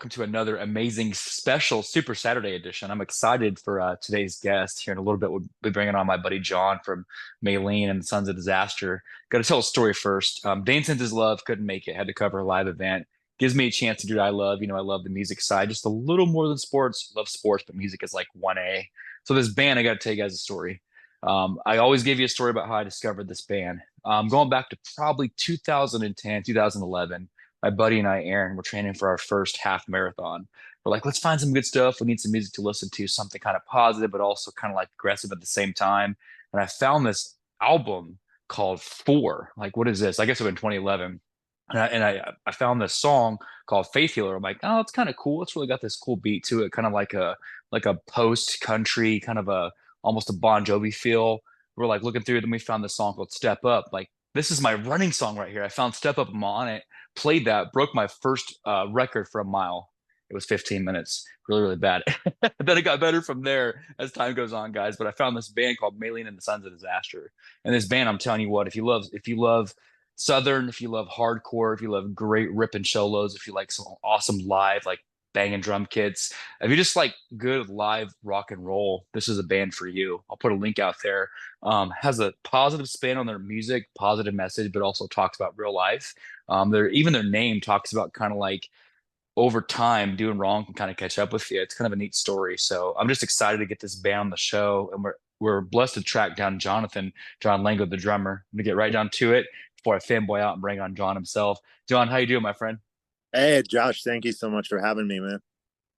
welcome to another amazing special Super Saturday edition. I'm excited for today's guest. Here in a little bit, we'll be bringing on my buddy John from Maylene and the Sons of Disaster. Got to tell a story first. Dane sends his love, couldn't make it, had to cover a live event. Gives me a chance to do what I love. I love the music side just a little more than sports. Love sports, but music is like 1A. So this band, I got to tell you guys a story. I always give you a story about how I discovered this band. Going back to probably 2010, 2011, my buddy and I, Aaron, were training for our first half marathon. We're like, let's find some good stuff. We need some music to listen to, something kind of positive, but also kind of like aggressive at the same time. And I found this album called Four. Like, what is this? I guess it was in 2011. And I found this song called Faith Healer. I'm like, oh, it's kind of cool. It's really got this cool beat to it, kind of like a post country, kind of a almost a Bon Jovi feel. We're like looking through it, and we found this song called Step Up. Like, this is my running song right here. I found Step Up, I'm on it, played that, broke my first record for a mile. It was 15 minutes, really, really bad. Then it got better from there as time goes on, guys. But I found this band called Maylene and the Sons of Disaster. And this band, I'm telling you what, if you love Southern, if you love hardcore, if you love great rip and solos, if you like some awesome live, like banging drum kits, if you just like good live rock and roll, this is a band for you. I'll put a link out there. Has a positive spin on their music, positive message, but also talks about real life. Their name talks about kind of like over time doing wrong can kind of catch up with you. It's kind of a neat story. So I'm just excited to get this band on the show, and we're blessed to track down John Lango, the drummer. I'm gonna get right down to it before I fanboy out and bring on John himself. John, how you doing, my friend? Hey, Josh, thank you so much for having me, man.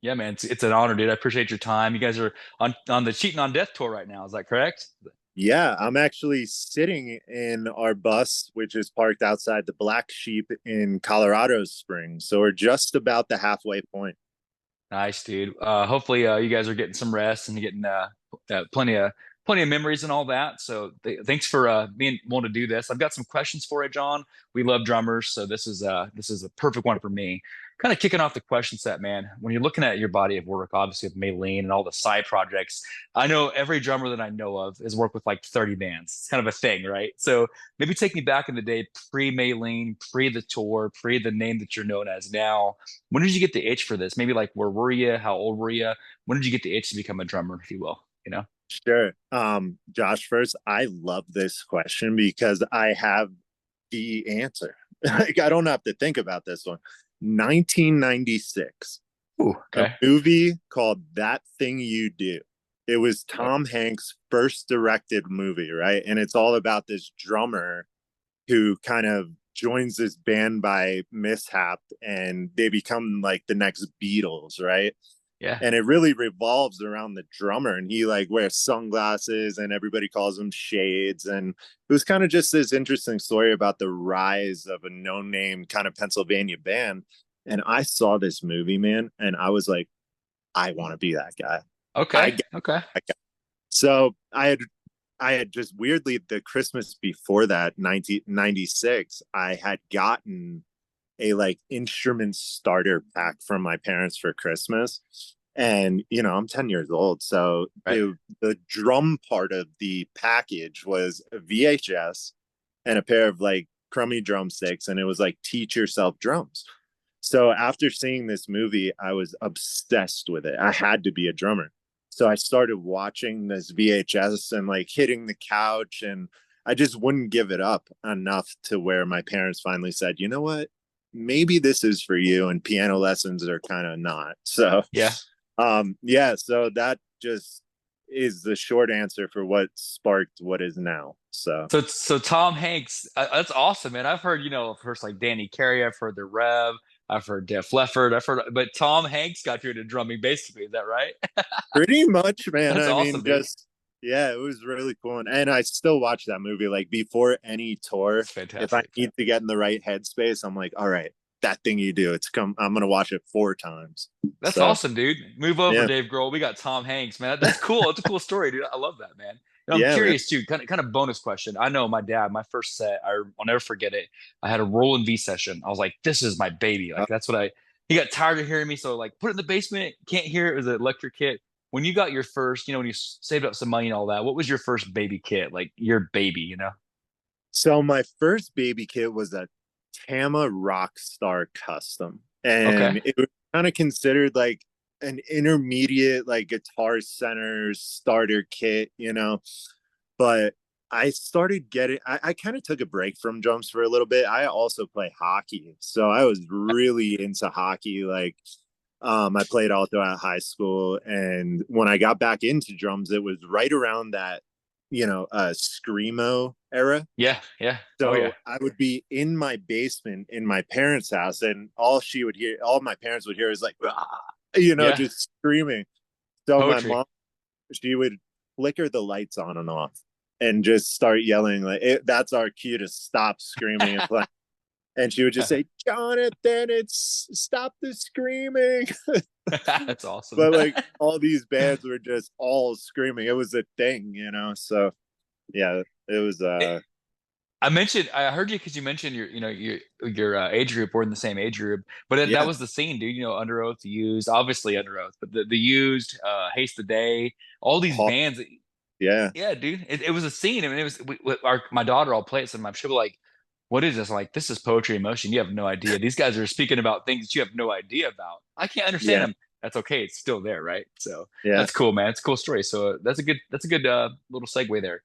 Yeah, man, it's an honor, dude. I appreciate your time. You guys are on the Cheating on Death tour right now. Is that correct? Yeah, I'm actually sitting in our bus, which is parked outside the Black Sheep in Colorado Springs. So we're just about the halfway point. Nice, dude. Hopefully, you guys are getting some rest and getting plenty of memories and all that. So thanks for being willing to do this. I've got some questions for you, John. We love drummers, so this is a perfect one for me. Kind of kicking off the question set, man. When you're looking at your body of work, obviously with Maylene and all the side projects, I know every drummer that I know of has worked with like 30 bands. It's kind of a thing, right? So maybe take me back in the day, pre Maylene, pre the tour, pre the name that you're known as now. When did you get the itch for this? Maybe like where were you? How old were you? When did you get the itch to become a drummer, if you will? You know? Sure. Josh, first, I love this question because I have the answer. Like, I don't have to think about this one. 1996, Ooh, a okay. movie called That Thing You Do. It was Yep. Tom Hanks' first directed movie, right? And it's all about this drummer who kind of joins this band by mishap and they become like the next Beatles, right? Yeah. And it really revolves around the drummer, and he like wears sunglasses and everybody calls him Shades. And it was kind of just this interesting story about the rise of a no-name kind of Pennsylvania band. And I saw this movie, man, and I was like, I want to be that guy. I Okay. get Okay. that guy. So I had just weirdly the Christmas before that, 1996, I had gotten a like instrument starter pack from my parents for Christmas. And I'm 10 years old, so Right. the drum part of the package was a VHS and a pair of like crummy drumsticks, and it was like teach yourself drums. So after seeing this movie, I was obsessed with it. I had to be a drummer. So I started watching this VHS and like hitting the couch, and I just wouldn't give it up enough to where my parents finally said, you know what? Maybe this is for you, and piano lessons are kind of not. So Yeah. yeah, so that just is the short answer for what sparked what is now. So So Tom Hanks, that's awesome, man. I've heard, of course, like Danny Carey. I've heard the Rev. I've heard Def Leppard. But Tom Hanks got you into drumming, basically. Is that right? pretty much, man. That's I mean, awesome, dude. just yeah, it was really cool. And I still watch that movie like before any tour. It's If I fantastic. need to get in the right headspace, I'm like, all right, that thing you do, it's come. I'm gonna watch it 4 times. That's So awesome, dude. Move over, yeah, Dave Grohl. We got Tom Hanks, man. That's cool. That's a cool story, dude. I love that, man. I'm yeah, man. curious too. Kind of bonus question. I know my dad. My first set, I'll never forget it. I had a Roland V session. I was like, "This is my baby." Like that's what I. He got tired of hearing me, so like, put it in the basement. Can't hear it. It was an electric kit. When you got your first, when you saved up some money and all that, what was your first baby kit? Like your baby? So my first baby kit was a Tama Rockstar Custom, Okay. and it was kind of considered like an intermediate like Guitar Center starter kit, but I started getting I kind of took a break from drums for a little bit. I also play hockey. So I was really into hockey. Like I played all throughout high school. And when I got back into drums, it was right around that, screamo era. Yeah, yeah. Oh yeah. So I would be in my basement in my parents' house, and all my parents would hear is like, "Ah," Yeah. just screaming. So my Poetry. mom, she would flicker the lights on and off and just start yelling like that's our cue to stop screaming and playing. And she would just say, "Jonathan, it's stop the screaming." That's awesome. But like all these bands were just all screaming. It was a thing, So yeah, it was I heard you because you mentioned your age group. We're in the same age group, but that yeah, was the scene, dude. Under Oath, Used, obviously Under Oath, but the Used, Haste the Day, all these bands. yeah, Yeah, dude, it was a scene. I mean, it was my daughter. I'll play it sometimes. She'll be like, "What is this?" I'm like, this is poetry in motion. You have no idea. These guys are speaking about things that you have no idea about. I can't understand yeah, them. That's okay. It's still there, right? So yeah, that's cool, man. It's a cool story. So that's a good little segue there.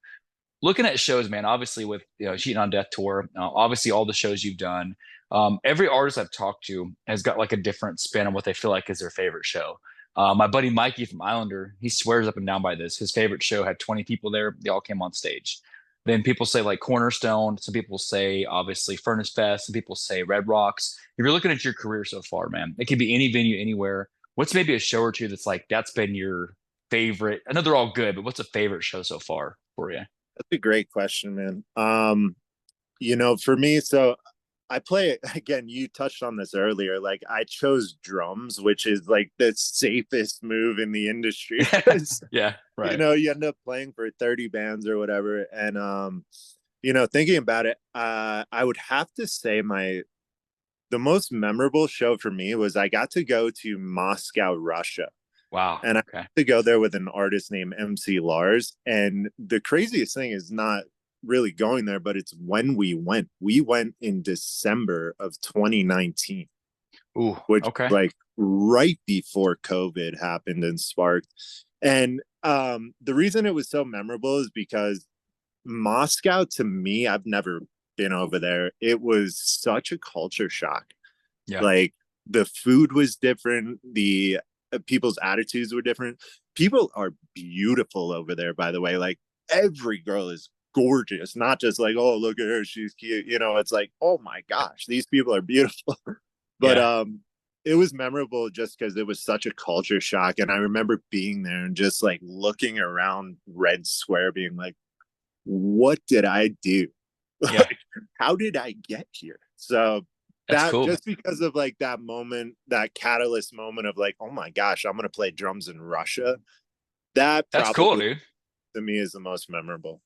Looking at shows, man, obviously with Cheating on Death tour, obviously all the shows you've done, every artist I've talked to has got like a different spin on what they feel like is their favorite show. My buddy Mikey from Islander, he swears up and down by this. His favorite show had 20 people there. They all came on stage. Then people say like Cornerstone. Some people say obviously Furnace Fest. Some people say Red Rocks. If you're looking at your career so far, man, it could be any venue, anywhere. What's maybe a show or two that's like that's been your favorite? I know they're all good, but what's a favorite show so far for you? that's a great question, man. For me, so I play again. You touched on this earlier. Like I chose drums, which is like the safest move in the industry because Yeah, right. you end up playing for 30 bands or whatever. And thinking about it, I would have to say the most memorable show for me was I got to go to Moscow, Russia. Wow. And I Okay. got to go there with an artist named MC Lars. And the craziest thing is not really going there, but it's when we went. We went in December of 2019, Ooh, which okay. like right before COVID happened and sparked. And the reason it was so memorable is because Moscow, to me, I've never been over there. It was such a culture shock. Yeah. Like the food was different, the people's attitudes were different. People are beautiful over there, by the way. Like every girl is gorgeous, not just like, oh, look at her, she's cute. It's like, oh my gosh, these people are beautiful. But Yeah. it was memorable just because it was such a culture shock. And I remember being there and just like looking around Red Square, being like, what did I do? Yeah. Like, how did I get here? So That's that cool, man. just because of like that moment, that catalyst moment of like, oh my gosh, I'm gonna play drums in Russia. That That's cool, probably dude. to me is the most memorable.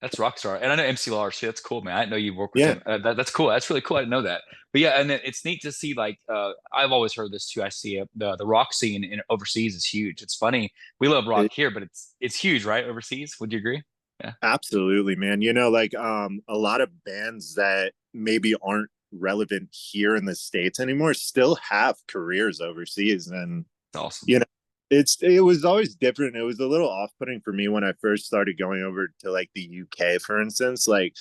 That's Rockstar. And I know MC Lars too. That's cool, man. I didn't know you work with Yeah, him. That's cool. That's really cool. I didn't know that. But yeah, and it's neat to see like I've always heard this too. I see it. The rock scene in overseas is huge. It's funny. We love rock it, here, but it's huge, right? Overseas. Would you agree? Yeah. absolutely, man. Like a lot of bands that maybe aren't relevant here in the States anymore still have careers overseas. And It's awesome. you know it was always different. It was a little off-putting for me when I first started going over to like the UK, for instance. Like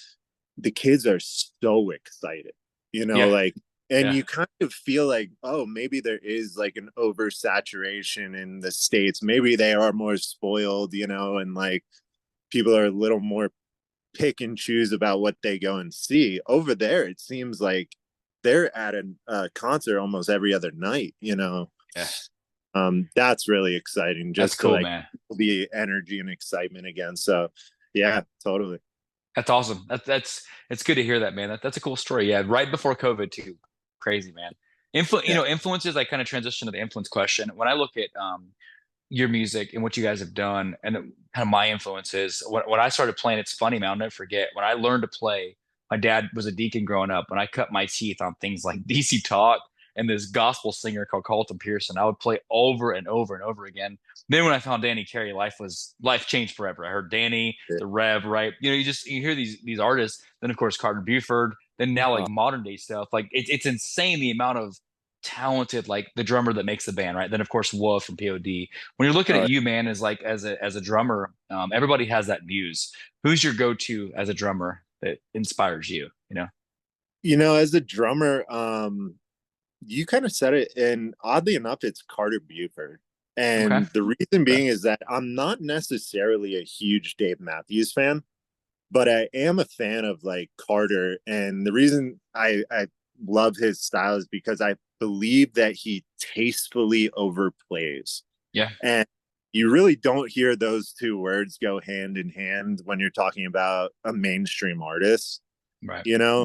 the kids are so excited, Yeah. like, and Yeah. you kind of feel like, oh, maybe there is like an oversaturation in the States. Maybe they are more spoiled, and like people are a little more pick and choose about what they go and see. Over there it seems like they're at a concert almost every other night. Yeah. That's really exciting That's just to cool, like man. the energy and excitement again. So yeah, totally. That's awesome. That's it's good to hear that, man. That's a cool story. Yeah, right before COVID too. Crazy, man. Yeah, Influences. I kind of transition to the influence question. When I look at your music and what you guys have done, and kind of my influences. When I started playing, it's funny, man. I'll never forget when I learned to play. My dad was a deacon growing up, and I cut my teeth on things like DC Talk and this gospel singer called Carlton Pearson. I would play over and over and over again. Then when I found Danny Carey, life changed forever. I heard Danny, the Rev, right? You hear these artists. Then of course Carter Buford. Then now like uh, modern day stuff. Like it's insane the amount of talented, like the drummer that makes the band, right? Then of course Wolf from POD. When you're looking at Uh, you, man, as like as a drummer, everybody has that muse. Who's your go-to as a drummer that inspires you? You know? as a drummer, you kind of said it, and oddly enough, it's Carter Buford. Okay. And the reason Okay. being is that I'm not necessarily a huge Dave Matthews fan, but I am a fan of like Carter. And the reason I love his style is because I believe that he tastefully overplays. Yeah. And you really don't hear those two words go hand in hand when you're talking about a mainstream artist, Right. you know?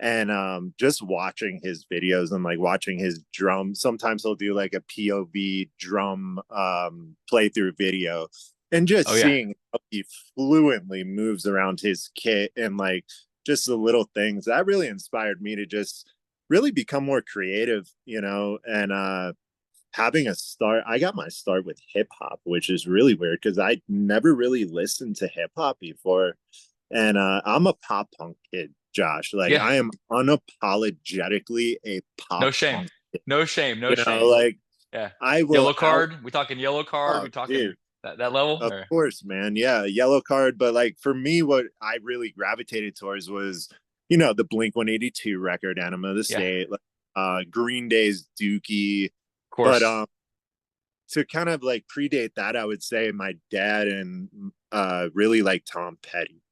And just watching his videos and like watching his drum, sometimes he'll do like a POV drum playthrough video, and Oh just yeah. seeing how he fluently moves around his kit and like just the little things that really inspired me to just really become more creative, and having a start. I got my start with hip hop, which is really weird because I never really listened to hip hop before. And I'm a pop punk kid, Josh. Like Yeah. I am unapologetically a No pop shame. punk kid. No shame. No shame. Like Yeah. I will Yellow out. card. We talking yellow card? Oh, We talking dude. that level? Of Or course, man. Yeah, yellow card. But like for me, what I really gravitated towards was, the Blink 182 record, Anima of the yeah, of State, like Green Day's Dookie. But course. to kind of like predate that, I would say my dad and really like Tom Petty.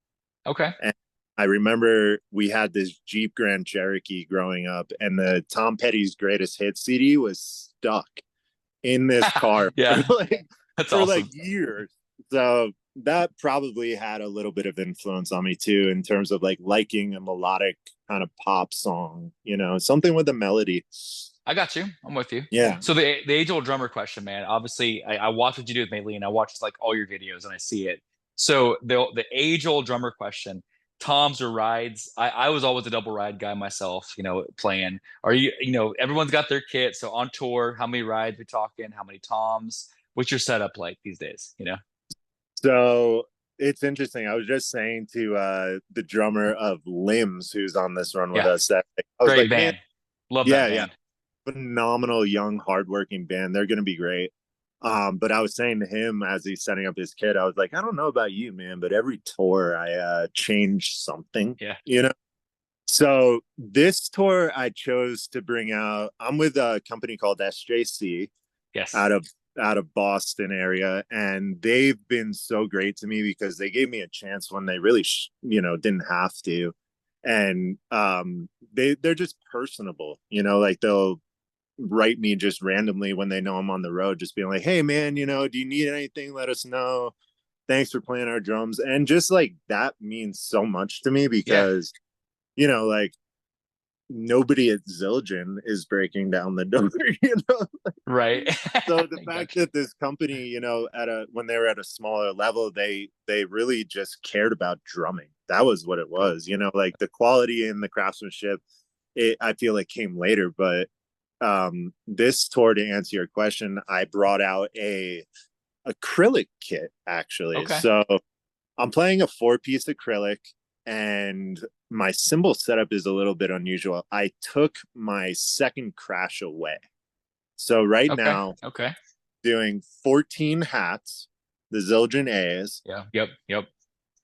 Okay. And I remember we had this Jeep Grand Cherokee growing up, and the Tom Petty's Greatest Hits CD was stuck in this car for Yeah. like That's for like awesome. years. So that probably had a little bit of influence on me too, in terms of like liking a melodic kind of pop song, something with a melody. I got you. I'm with you. Yeah. So the age old drummer question, man. Obviously, I watch what you do with Maylene. I watch like all your videos and I see it. So the age old drummer question, toms or rides? I was always a double ride guy myself, playing. Are you, everyone's got their kit. So on tour, how many rides we talking? How many toms? What's your setup like these days? So it's interesting. I was just saying to the drummer of Limbs, who's on this run with Yeah. us, that I was Great like, man, band. Love that yeah, yeah, band. phenomenal young, hardworking band. They're gonna be great. But I was saying to him as he's setting up his kit, I was like, I don't know about you, man, but every tour I change something, Yeah. So this tour I chose to bring out. I'm with a company called SJC Yes. out of Boston area, and they've been so great to me because they gave me a chance when they really didn't have to. And they're just personable, like they'll write me just randomly when they know I'm on the road, just being like, hey man, do you need anything, let us know, thanks for playing our drums. And just like that means so much to me Yeah. because like nobody at Zildjian is breaking down the door, Right. So the fact Gotcha. that this company, at a when they were at a smaller level, they really just cared about drumming. That was what it Cool. was, like the quality and the craftsmanship. I feel like came later, but this tour, to answer your question, I brought out a acrylic kit actually. Okay. So I'm playing a 4-piece acrylic, and my cymbal setup is a little bit unusual. I took my second crash away. So right Okay. now, Okay. doing 14 hats, the Zildjian A's. Yeah. Yep. Yep.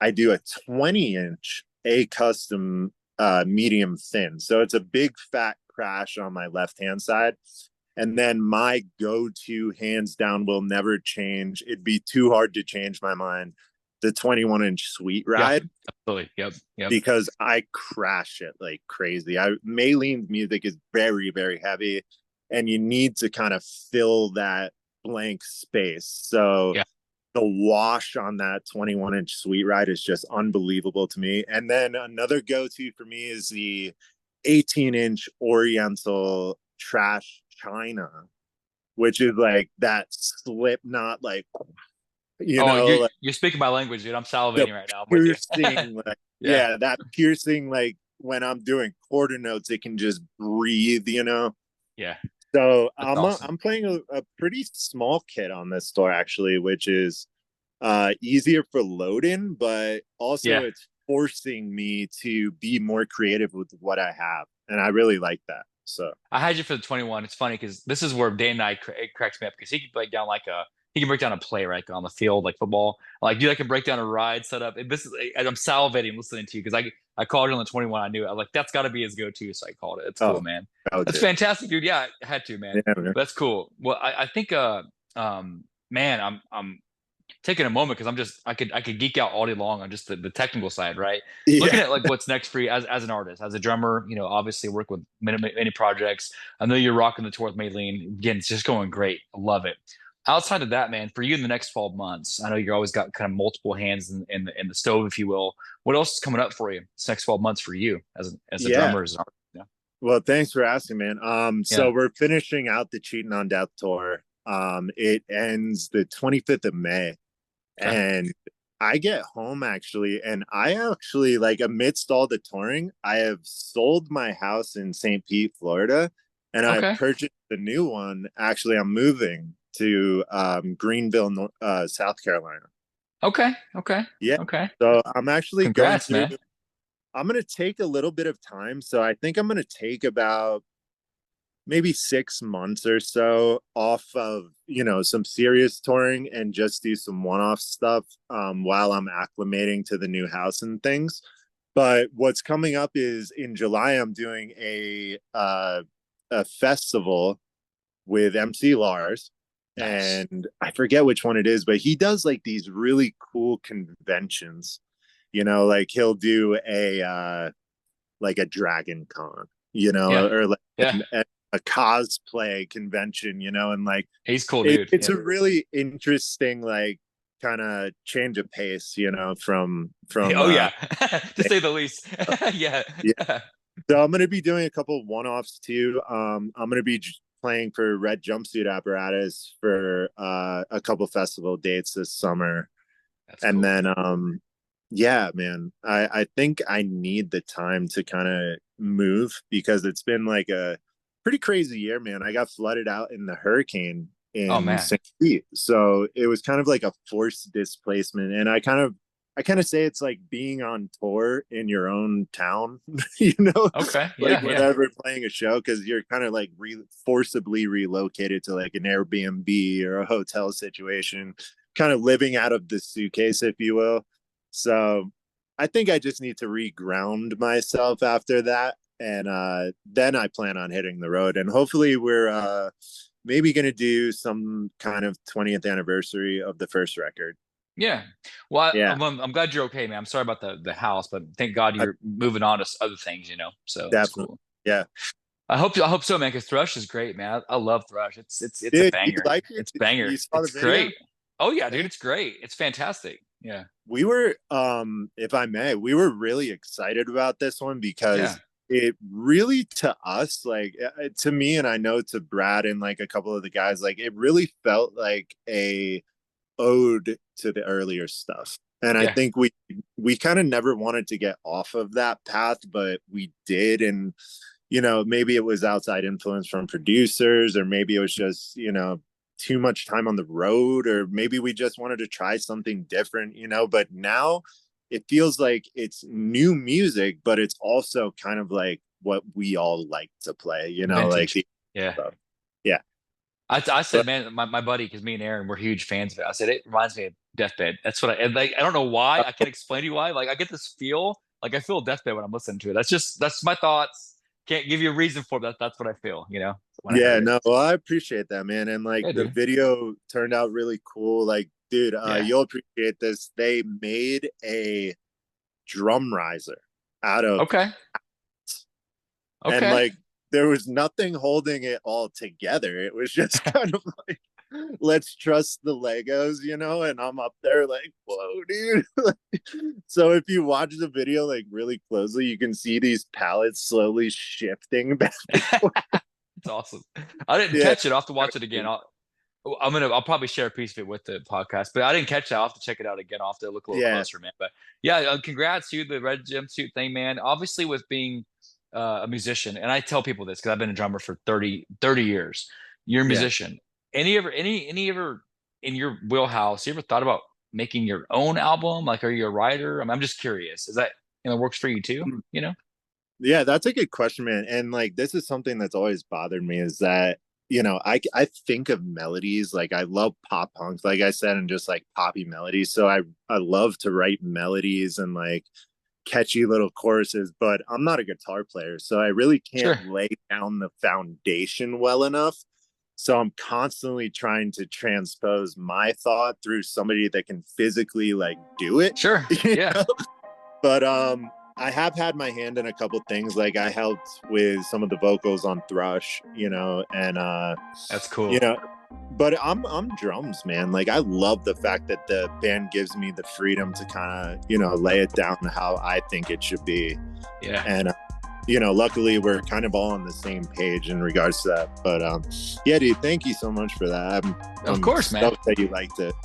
I do a 20-inch A custom medium thin. So it's a big fat crash on my left hand side. And then my go to, hands down, will never change. It'd be too hard to change my mind. The 21-inch sweet Yeah. ride, Absolutely. Yep. Yep. because I crash it like crazy. Maylene's music is very, very heavy, and you need to kind of fill that blank space. So Yeah. the wash on that 21-inch sweet ride is just unbelievable to me. And then another go-to for me is the 18-inch Oriental Trash China, which is like that slip knot, like Oh, you're like you're speaking my language, dude. I'm the salivating right now. I'm with you. piercing, like, Yeah. yeah, that piercing, like when I'm doing quarter notes, it can just breathe. Yeah. So That's awesome. I'm playing a pretty small kit on this store actually, which is easier for loading, but also Yeah. it's forcing me to be more creative with what I have. And I really like that. So I had you for the 21. It's funny because this is where Dane and it cracks me up because he can break down he can break down a play right on the field like football. Like you like can break down a ride setup. And this is and I'm salivating listening to you because I called it on the 21. I knew it. I was like that's got to be his go-to, so I called it. It's cool, oh, man. oh, That's dude, fantastic, dude. Yeah, I had to, man. yeah, man. But that's cool. Well, I think man, I'm taking a moment because I could geek out all day long on just the technical side, right? Looking Yeah, at like what's next for you as an artist, as a drummer, obviously work with many projects. I know you're rocking the tour with Maylene. Again, it's just going great. I love it. Outside of that, man, for you in the next 12 months, I know you're always got kind of multiple hands in the stove, if you will. What else is coming up for you this next 12 months for you as a yeah. drummer, as an artist? Yeah. Well, thanks for asking, man. So Yeah. we're finishing out the Cheating on Death tour. It ends the 25th of May, Okay. and I get home actually, and I actually like amidst all the touring, I have sold my house in St. Pete, Florida, and I Okay. purchased a new one. Actually, I'm moving to Greenville, South Carolina. Okay. Okay. Yeah. Okay. So I'm actually going Congrats, through. man. I'm going to take a little bit of time. So I think I'm going to take about maybe 6 months or so off of some serious touring and just do some one-off stuff while I'm acclimating to the new house and things. But what's coming up is in July I'm doing a festival with MC Lars, Nice. and I forget which one it is, but he does like these really cool conventions. Like he'll do a Dragon Con, Yeah. or like Yeah. a cosplay convention, and like He's cool, dude. it's Yeah. a really interesting like kind of change of pace, Oh yeah, to say the least. Yeah. yeah. So I'm gonna be doing a couple one-offs too. I'm gonna be playing for Red Jumpsuit Apparatus for a couple festival dates this summer, That's and cool. then yeah, man, I think I need the time to kind of move because it's been like a pretty crazy year, man. I got flooded out in the hurricane Oh in man. St. Pete, so it was kind of like a forced displacement, and I kind of say it's like being on tour in your own town, you know, Okay. like Yeah. Yeah. whenever playing a show, because you're kind of like forcibly relocated to like an Airbnb or a hotel situation, kind of living out of the suitcase, if you will. So I think I just need to reground myself after that. And then I plan on hitting the road. And hopefully we're maybe going to do some kind of 20th anniversary of the first record. Yeah. Well, Yeah, I'm glad you're okay, man. I'm sorry about the house, but thank God I, you're moving on to other things. So it's definitely. cool. Yeah. I hope so, man. Because Thrush is great, man. I love Thrush. It's a Dude, you banger. like it? It's banger. You saw the It's video? great. Oh yeah, dude. Man, It's great. It's fantastic. Yeah. we were if I may, we were really excited about this one Yeah. because it really to us like to me, and I know to Brad and like a couple of the guys, like it really felt like a ode to the earlier stuff. And I Yeah. think we kind of never wanted to get off of that path, but we did. And maybe it was outside influence from producers, or maybe it was just too much time on the road, or maybe we just wanted to try something different. But now it feels like it's new music, but it's also kind of like what we all like to play, like Vintage. the Yeah. stuff. Yeah. I said, But man, my buddy, because me and Aaron, we're huge fans of it. I said, it reminds me of Deathbed. That's what and like, I don't know why. I can't explain to you why. Like, I get this feel, like I feel Deathbed when I'm listening to it. That's my thoughts. Can't give you a reason for it. That's what I feel, when I heard yeah, it. no, well, I appreciate that, man. And like Yeah, the dude. video turned out really cool. Like, dude, Yeah. you'll appreciate this. They made a drum riser out of, Okay. and Okay. like there was nothing holding it all together. It was just kind of like, let's trust the Legos, and I'm up there like, whoa, dude. So if you watch the video like really closely, you can see these pallets slowly shifting back and forth. It's awesome. I didn't Yeah. catch it. I'll have to watch it again. I'll probably share a piece of it with the podcast, but I didn't catch that. I'll have to check it out again. I'll have to look a little Yeah. closer, man. But yeah, congrats to you, the red jumpsuit thing, man. Obviously, with being a musician, and I tell people this because I've been a drummer for 30 years. You're a Yeah. musician. Any ever in your wheelhouse? You ever thought about making your own album? Like, are you a writer? I'm just curious. Is that works for you too? Yeah, that's a good question, man. And like, this is something that's always bothered me is that, I think of melodies, like I love pop punk, like I said, and just like poppy melodies. So I love to write melodies and like catchy little choruses, but I'm not a guitar player. So I really Sure. can't lay down the foundation well enough. So I'm constantly trying to transpose my thought through somebody that can physically like do it. Sure. You Yeah. know? But I have had my hand in a couple things. Like I helped with some of the vocals on Thrush, and That's you cool. know, but I'm drums, man. Like I love the fact that the band gives me the freedom to kind of, lay it down how I think it should be. Yeah. And luckily we're kind of all on the same page in regards to that. But yeah, dude, thank you so much for that. Of I'm course, man. stoked that you liked it.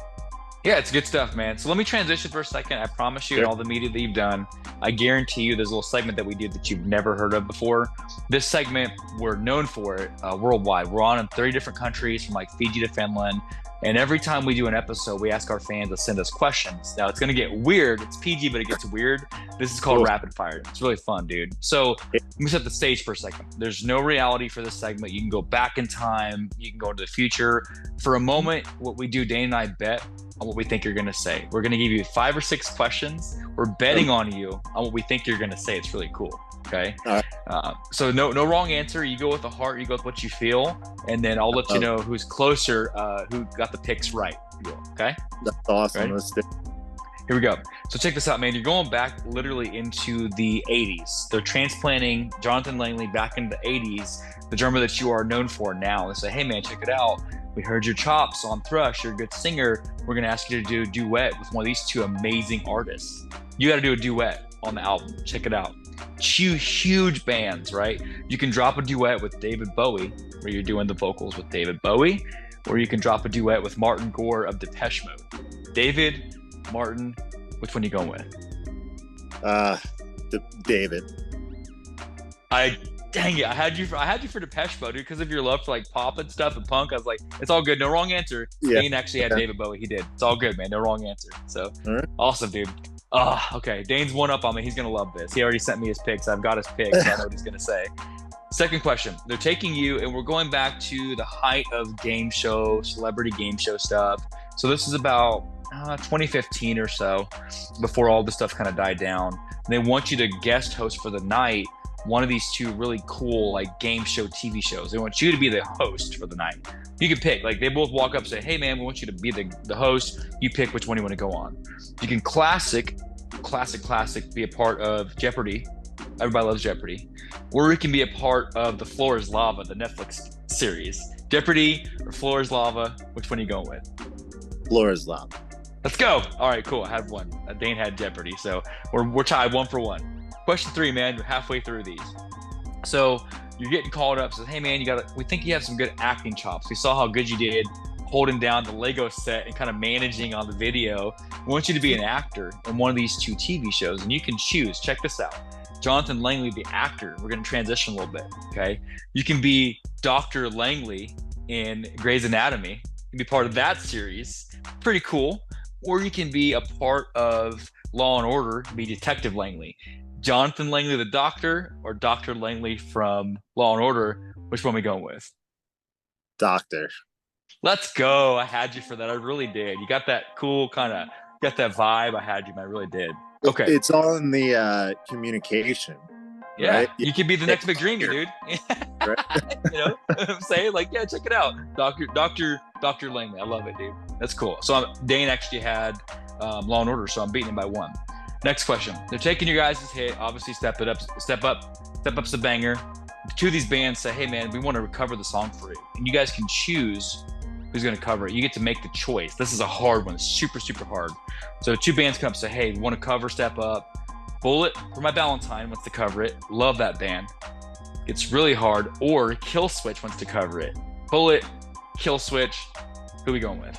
Yeah, it's good stuff, man. So let me transition for a second. I promise you, in Sure. all the media that you've done, I guarantee you there's a little segment that we do that you've never heard of before. This segment, we're known for it worldwide. We're on in 30 different countries from like Fiji to Finland. And every time we do an episode, we ask our fans to send us questions. Now, it's going to get weird. It's PG, but it gets weird. This is called Cool. Rapid Fire. It's really fun, dude. So let me set the stage for a second. There's no reality for this segment. You can go back in time. You can go into the future. For a moment, what we do, Dane and I bet on what we think you're going to say. We're going to give you 5 or 6 questions. We're betting on you on what we think you're going to say. It's really cool. Okay. All right. So no wrong answer. You go with the heart. You go with what you feel, and then I'll let you know who's closer, who got the picks right. Okay. That's awesome. Ready? Let's do. Here we go. So check this out, man. You're going back literally into the 80s. They're transplanting Jonathan Longley back into the 80s, the drummer that you are known for now. They say, hey, man, check it out. We heard your chops on Thrush. You're a good singer. We're going to ask you to do a duet with one of these 2 amazing artists. You got to do a duet on the album. Check it out. 2 huge bands, right? You can drop a duet with David Bowie, where you're doing the vocals with David Bowie, or you can drop a duet with Martin Gore of Depeche Mode. David, Martin, which one are you going with? David. Dang it, I had you for Depeche Mode, dude, because of your love for like pop and stuff and punk. I was like, it's all good, no wrong answer. Yeah. Dane actually had David Bowie. He did. It's all good, man. No wrong answer. So All right. awesome, dude. Okay. Dane's one up on me. He's gonna love this. He already sent me his picks. I've got his picks. So I know what he's gonna say. Second question. They're taking you, and we're going back to the height of game show, celebrity game show stuff. So this is about 2015 or so, before all this stuff kind of died down. And they want you to guest host for the night one of these 2 really cool like game show TV shows. They want you to be the host for the night. You can pick. Like they both walk up and say, hey man, we want you to be the host. You pick which one you want to go on. You can classic be a part of Jeopardy. Everybody loves Jeopardy. Or it can be a part of The Floor is Lava, the Netflix series. Jeopardy or Floor is Lava, which one are you going with? Floor is Lava. Let's go. All right, cool. I have one. Dane had Jeopardy, so we're tied 1 for 1. Question 3, man. You're halfway through these. So you're getting called up. Says, hey, man, we think you have some good acting chops. We saw how good you did holding down the Lego set and kind of managing on the video. We want you to be an actor in one of these 2 TV shows, and you can choose. Check this out. Jonathan Longley, the actor. We're going to transition a little bit, okay? You can be Dr. Langley in Grey's Anatomy. You can be part of that series. Pretty cool. Or you can be a part of Law and Order, be Detective Langley. Jonathan Langley, the doctor, or Dr. Langley from Law and Order, which one are we going with? Doctor. Let's go. I had you for that. I really did. You got that cool got that vibe. I had you, man. I really did. Okay. It's all in the communication. Yeah. Right? You could be the next big dreamer, dude. Right? You know what I'm saying? Like, yeah, check it out. Dr. Langley. I love it, dude. That's cool. So Dane actually had Law and Order, so I'm beating him by 1. Next question. They're taking your guys' hit. Obviously, Step Up's a banger. 2 of these bands say, hey, man, we want to recover the song for you. And you guys can choose who's going to cover it. You get to make the choice. This is a hard one. It's super, super hard. So 2 bands come up and say, hey, we want to cover Step Up. Bullet for My Valentine wants to cover it. Love that band. It's really hard. Or Kill Switch wants to cover it. Bullet, Kill Switch. Who are we going with?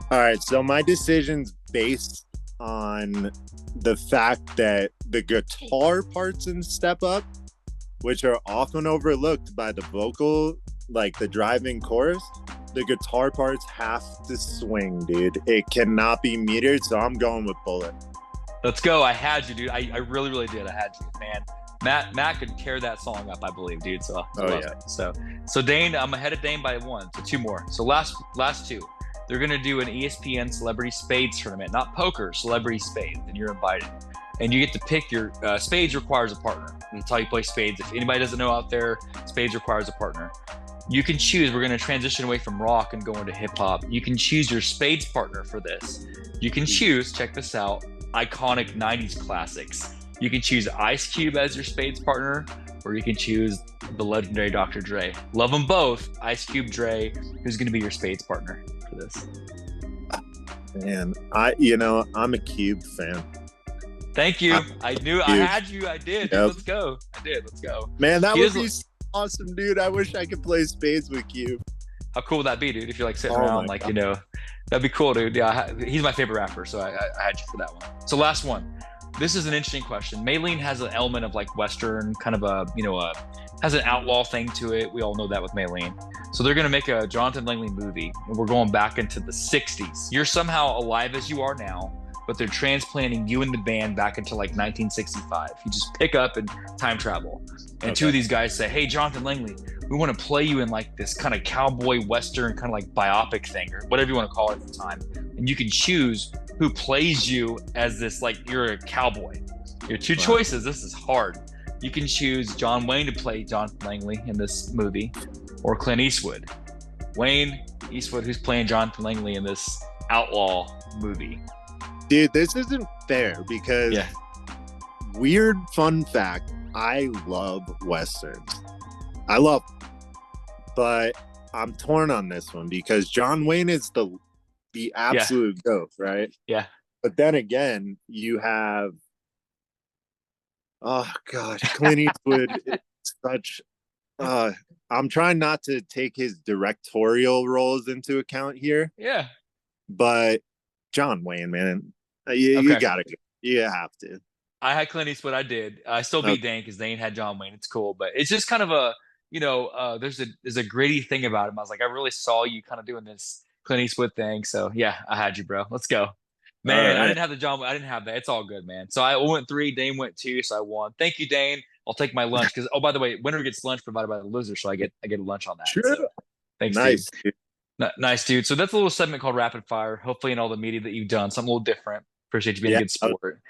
All right. So my decision's based on the fact that the guitar parts in Step Up, which are often overlooked by the vocal, like the driving chorus, the guitar parts have to swing, dude. It cannot be metered, so I'm going with Bullet. Let's go. I had you, dude. I really, really did. I had you, man. Matt could tear that song up, I believe, dude. So I Oh love yeah. it. So Dane, I'm ahead of Dane by one. So two more. So last two. They're gonna do an ESPN Celebrity Spades tournament, not poker, Celebrity Spades, and you're invited. And you get to pick your spades requires a partner. That's how you play spades. If anybody doesn't know out there, spades requires a partner. You can choose. We're going to transition away from rock and go into hip hop. You can choose your spades partner for this. You can choose, check this out, iconic 90s classics. You can choose Ice Cube as your spades partner, or you can choose the legendary Dr. Dre. Love them both. Ice Cube, Dre. Who's going to be your spades partner for this? Man, I'm a Cube fan. Thank you. I knew I Cube. had you. I did. Dude, Yep. let's go. I did. Let's go. Man, that He would is. be so awesome, dude. I wish I could play spades with Cube. How cool would that be, dude? If you're like sitting Oh around, my like god. that'd be cool, dude. Yeah, he's my favorite rapper, so I had you for that one. So last one. This is an interesting question. Maylene has an element of like Western, kind of has an outlaw thing to it. We all know that with Maylene. So they're gonna make a Jonathan Longley movie, and we're going back into the '60s. You're somehow alive as you are now, but they're transplanting you and the band back into like 1965. You just pick up and time travel. And two of these guys say, "Hey, Jonathan Longley, we want to play you in like this kind of cowboy western kind of like biopic thing or whatever you want to call it at the time." And you can choose who plays you as this, like you're a cowboy. Your two choices. This is hard. You can choose John Wayne to play Jonathan Longley in this movie, or Clint Eastwood. Wayne Eastwood, who's playing Jonathan Longley in this outlaw movie. Dude, this isn't fair because Yeah. weird fun fact, I love westerns. I love them, but I'm torn on this one because John Wayne is the Yeah. absolute goat, right? Yeah. But then again, you have oh gosh, Clint Eastwood is such I'm trying not to take his directorial roles into account here, Yeah. but John Wayne, man, you Okay. gotta go. You have to. I had Clint Eastwood. I did. I still beat Okay. Dane because Dane had John Wayne. It's cool, but it's just kind of a there's a gritty thing about him. I was like, I really saw you kind of doing this Clint Eastwood thing. So yeah, I had you, bro. Let's go. All Man, I right. didn't have the John. I didn't have that. It's all good, man. So I went three. Dane went two. So I won. Thank you, Dane. I'll take my lunch because by the way, winner gets lunch provided by the loser, so I get a lunch on that. True. So thanks, dude. Nice, dude. Nice, dude. So that's a little segment called Rapid Fire. Hopefully, in all the media that you've done, something a little different. Appreciate you being a Yeah. good sport.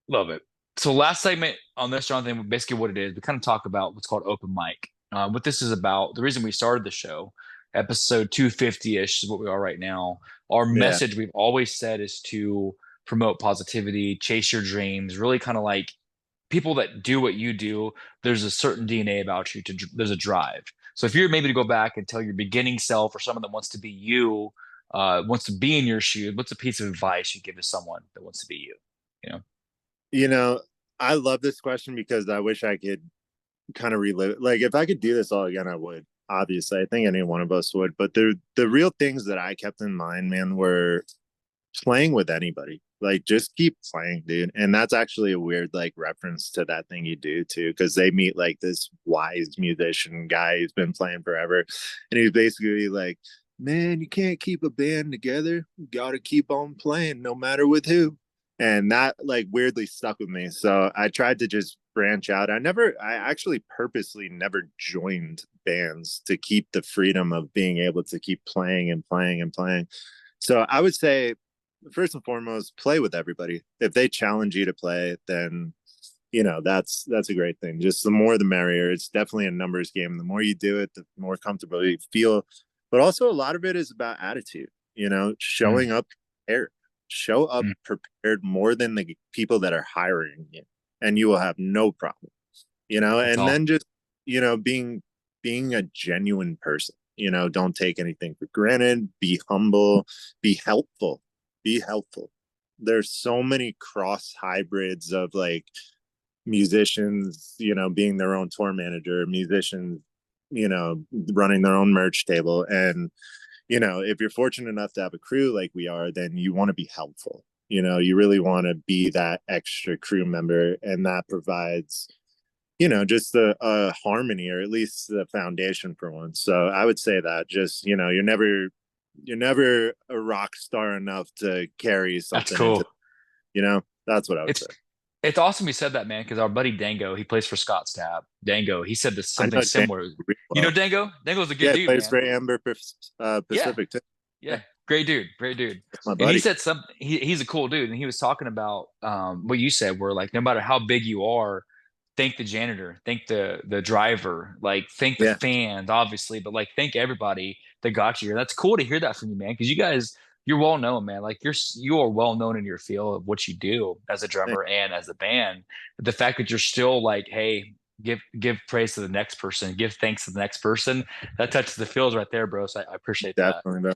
Love it. So last segment on this, Jonathan, basically what it is, we kind of talk about what's called open mic. What this is about, the reason we started the show, episode 250-ish is what we are right now. Our Yeah. message we've always said is to promote positivity, chase your dreams, really kind of like people that do what you do, there's a certain DNA about you there's a drive. So if you're maybe to go back and tell your beginning self or someone that wants to be you, wants to be in your shoes, what's a piece of advice you give to someone that wants to be you? You know? You know, I love this question because I wish I could kind of relive. Like, if I could do this all again, I would. Obviously, I think any one of us would. But the real things that I kept in mind, man, were playing with anybody. Like, just keep playing, dude. And that's actually a weird like reference to that thing you do too, because they meet like this wise musician guy who's been playing forever, and he's basically like, "Man, you can't keep a band together. You got to keep on playing, no matter with who." And that like weirdly stuck with me. So I tried to just branch out. I actually purposely never joined bands to keep the freedom of being able to keep playing and playing and playing. So I would say first and foremost, play with everybody. If they challenge you to play, then that's a great thing. Just the more the merrier. It's definitely a numbers game. The more you do it, the more comfortable you feel. But also a lot of it is about attitude, Mm, showing up prepared. Show up mm, prepared more than the people that are hiring you, and you will have no problem. that's And all. then just, being a genuine person. Don't take anything for granted, be humble, be helpful, be helpful. There's so many cross hybrids of like musicians, being their own tour manager, musicians, running their own merch table. And, if you're fortunate enough to have a crew like we are, then you want to be helpful. You really want to be that extra crew member, and that provides, just a harmony, or at least the foundation for one. So I would say that just, you're never a rock star enough to carry That's something into, cool. you know? That's what I would It's say. it's awesome you said that, man, because our buddy Dango, he plays for Scott's Tab. Dango, he said this I something know Dan similar. real You know well. Dango? Dango's a good Yeah, he dude, plays man. for Amber Yeah, Pacific too. Yeah, yeah, great dude, great dude. that's my And he buddy. said something. He's a cool dude, and he was talking about what you said, where like no matter how big you are, thank the janitor, thank the driver, like thank the Yeah, fans, obviously, but like thank everybody that got you here. That's cool to hear that from you, man, because you guys, you're well known, man. Like you are well known in your field of what you do as a drummer and as a band. The fact that you're still like, hey, give praise to the next person, give thanks to the next person, that touches the feels right there, bro. So I appreciate that. definitely. Bro.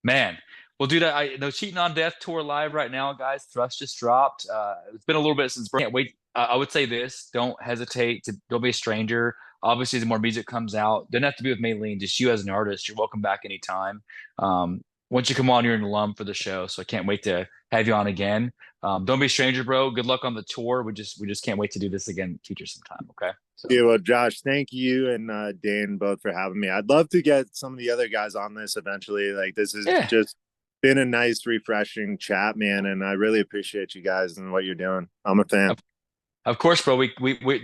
Man, well, dude, the Cheating on Death tour live right now, guys. Thrust just dropped. It's been a little bit since. Can't wait. I would say this: don't hesitate to. Don't be a stranger. Obviously, the more music comes out, doesn't have to be with Maylene. Just you as an artist, you're welcome back anytime. Once you come on, you're an alum for the show, so I can't wait to have you on again. Don't be a stranger, bro. Good luck on the tour. We just can't wait to do this again. Future sometime. Okay. So Yeah, well, Josh, thank you and Dan both for having me. I'd love to get some of the other guys on this eventually. Like, this has yeah. just been a nice, refreshing chat, man, and I really appreciate you guys and what you're doing. I'm a fan. Of course, bro. We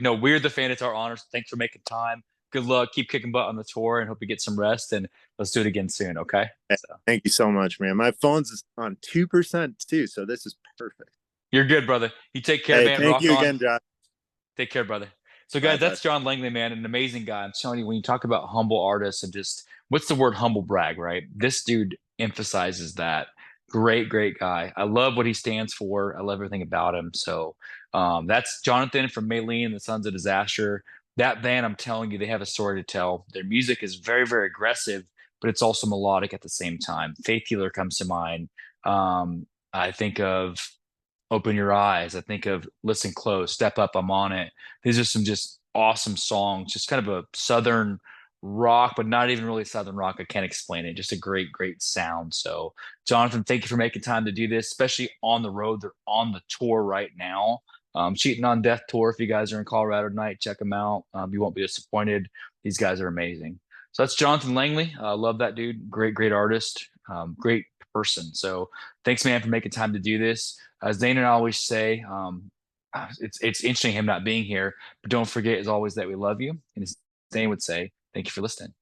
no, we're the fan. It's our honor. Thanks for making time. Good luck. Keep kicking butt on the tour, and hope you get some rest. And let's do it again soon. Okay. So Thank you so much, man. My phone's on 2% too, so this is perfect. you're good, brother. You take care, Hey, man. thank Rock you on. again, Josh. Take care, brother. So, Bye, guys, bye. that's John Langley, man, an amazing guy. I'm telling you, when you talk about humble artists and just what's the word humble brag, right? This dude emphasizes that. Great, great guy. I love what he stands for. I love everything about him. So, that's Jonathan from Maylene and the Sons of Disaster. That band, I'm telling you, they have a story to tell. Their music is very, very aggressive, but it's also melodic at the same time. Faith Healer comes to mind. I think of Open Your Eyes. I think of Listen Close, Step Up, I'm On It. These are some just awesome songs, just kind of a southern rock, but not even really southern rock. I can't explain it. Just a great, great sound. So, Jonathan, thank you for making time to do this, especially on the road. They're on the tour right now. Cheating on Death tour. If you guys are in Colorado tonight, check them out. You won't be disappointed. These guys are amazing. So that's Jonathan Langley. Love that dude. Great, great artist. Great person. So thanks, man, for making time to do this. As Dana and I always say, it's interesting him not being here, but don't forget, as always, that we love you. And as Dana would say, thank you for listening.